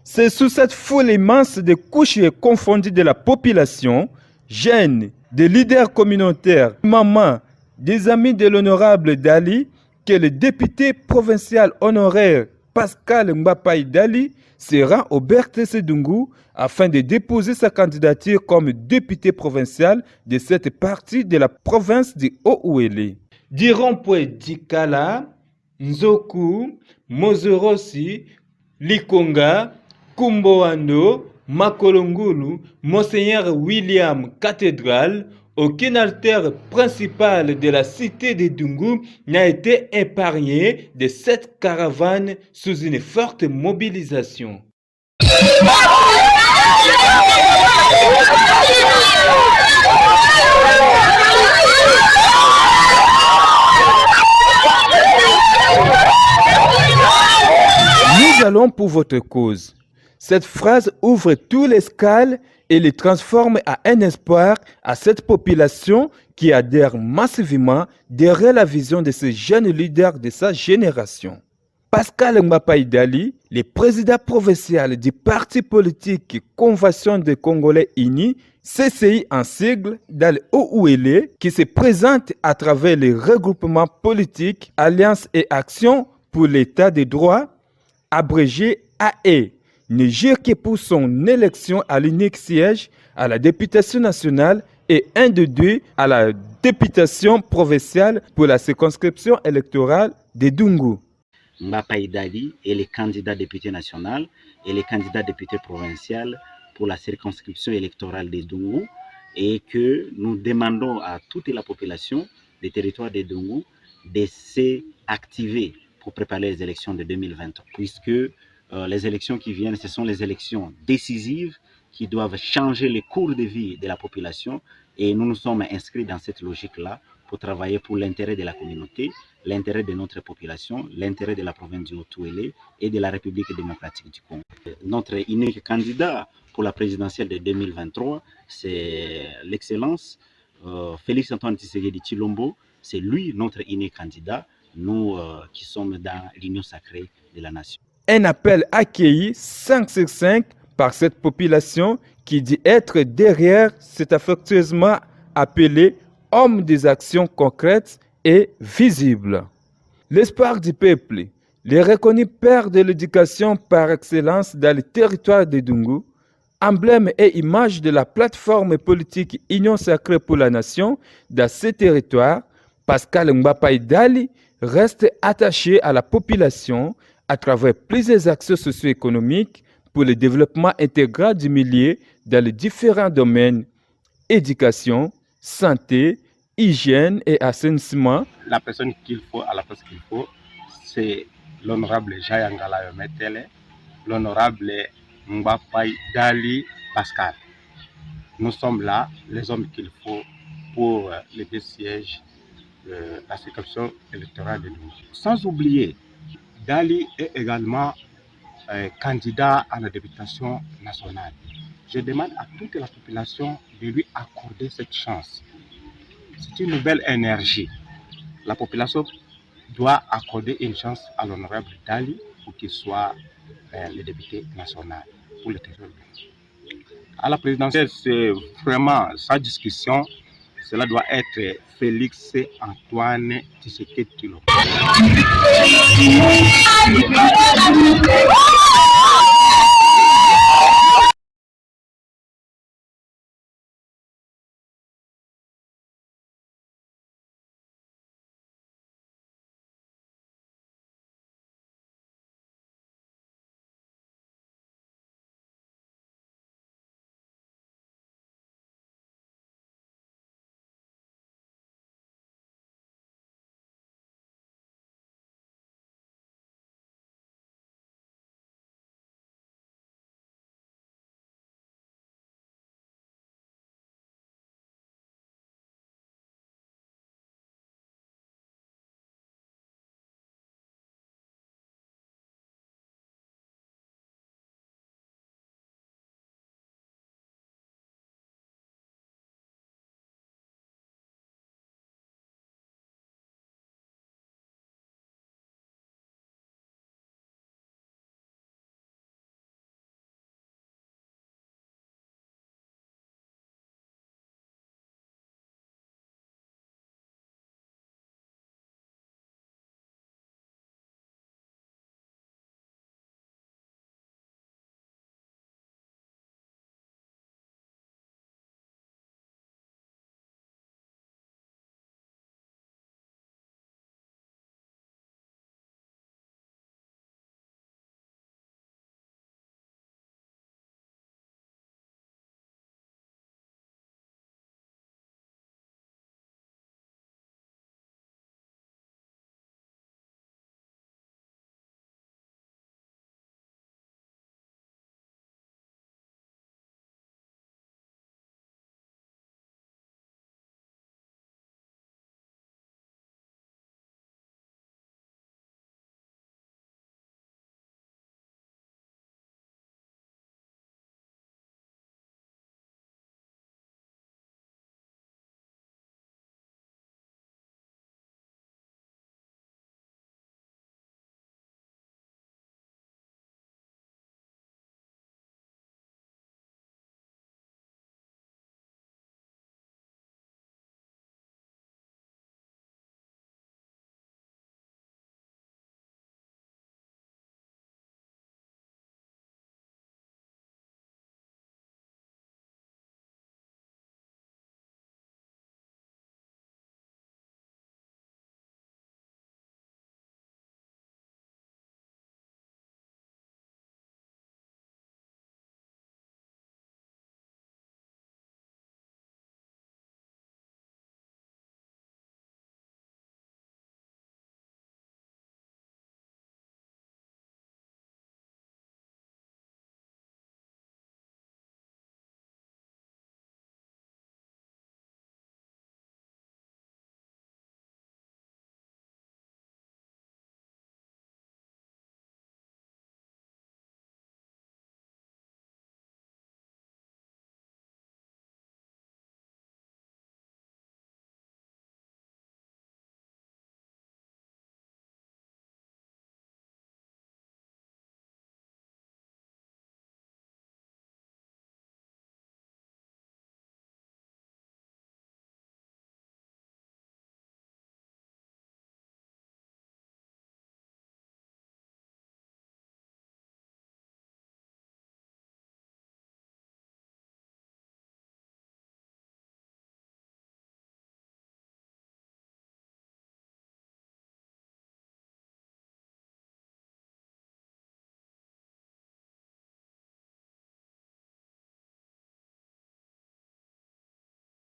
C'est sous cette foule immense de couches confondues de la population, jeunes, des leaders communautaires, mamans, des amis de l'honorable Dali, que le député provincial honoraire Pascal Mbapaï Dali se rend au BRTC Dungu afin de déposer sa candidature comme député provincial de cette partie de la province du Haut-Ouélé. Du rond-point Dikala, Nzoku, Mozorosi, Likonga, Kumboando, Makolongulu, Monseigneur William Cathédrale, aucune artère principale de la cité de Dungu n'a été épargnée de cette caravane sous une forte mobilisation. Nous allons pour votre cause. Cette phrase ouvre tous les scales et les transforme à un espoir à cette population qui adhère massivement derrière la vision de ce jeune leader de sa génération. Pascal Mbapaï Dali, le président provincial du parti politique Convention des Congolais Unis, CCI en sigle, dans le Haut-Ouélé, qui se présente à travers les regroupements politiques Alliance et Action pour l'État de droit, abrégé AE, ne jure que pour son élection à l'unique siège à la députation nationale et un de deux à la députation provinciale pour la circonscription électorale de Dungu. Mbapaï Dali est le candidat député national et le candidat député provincial pour la circonscription électorale de Dungu et que nous demandons à toute la population des territoires de Dungu de s'activer pour préparer les élections de 2023 puisque les élections qui viennent, ce sont les élections décisives qui doivent changer le cours de vie de la population et nous nous sommes inscrits dans cette logique-là pour travailler pour l'intérêt de la communauté, l'intérêt de notre population, l'intérêt de la province du Haut-Ouélé et de la République démocratique du Congo. Notre unique candidat pour la présidentielle de 2023, c'est l'excellence Félix Antoine Tshisekedi Tshilombo. C'est lui notre unique candidat, nous qui sommes dans l'union sacrée de la nation. Un appel accueilli 5 sur 5 par cette population qui dit être derrière cet affectueusement appelé homme des actions concrètes et visibles. L'espoir du peuple, le reconnu père de l'éducation par excellence dans le territoire de Dungu, emblème et image de la plateforme politique Union sacrée pour la nation dans ces territoires, Pascal Mbapaï Dali reste attaché à la population à travers plusieurs actions socio-économiques pour le développement intégral du milieu dans les différents domaines, éducation, santé, hygiène et assainissement. La personne qu'il faut à la place qu'il faut, c'est l'honorable Jayangala Yometele, l'honorable Mbapaï Dali Pascal. Nous sommes là, les hommes qu'il faut pour les deux sièges de la circonscription électorale de nous. Sans oublier, Dali est également candidat à la députation nationale. Je demande à toute la population de lui accorder cette chance. C'est une nouvelle énergie. La population doit accorder une chance à l'honorable Dali pour qu'il soit le député national pour le territoire. À la présidentielle, c'est vraiment sa discussion. Cela doit être Félix Antoine Tshisekedi Tshilombo.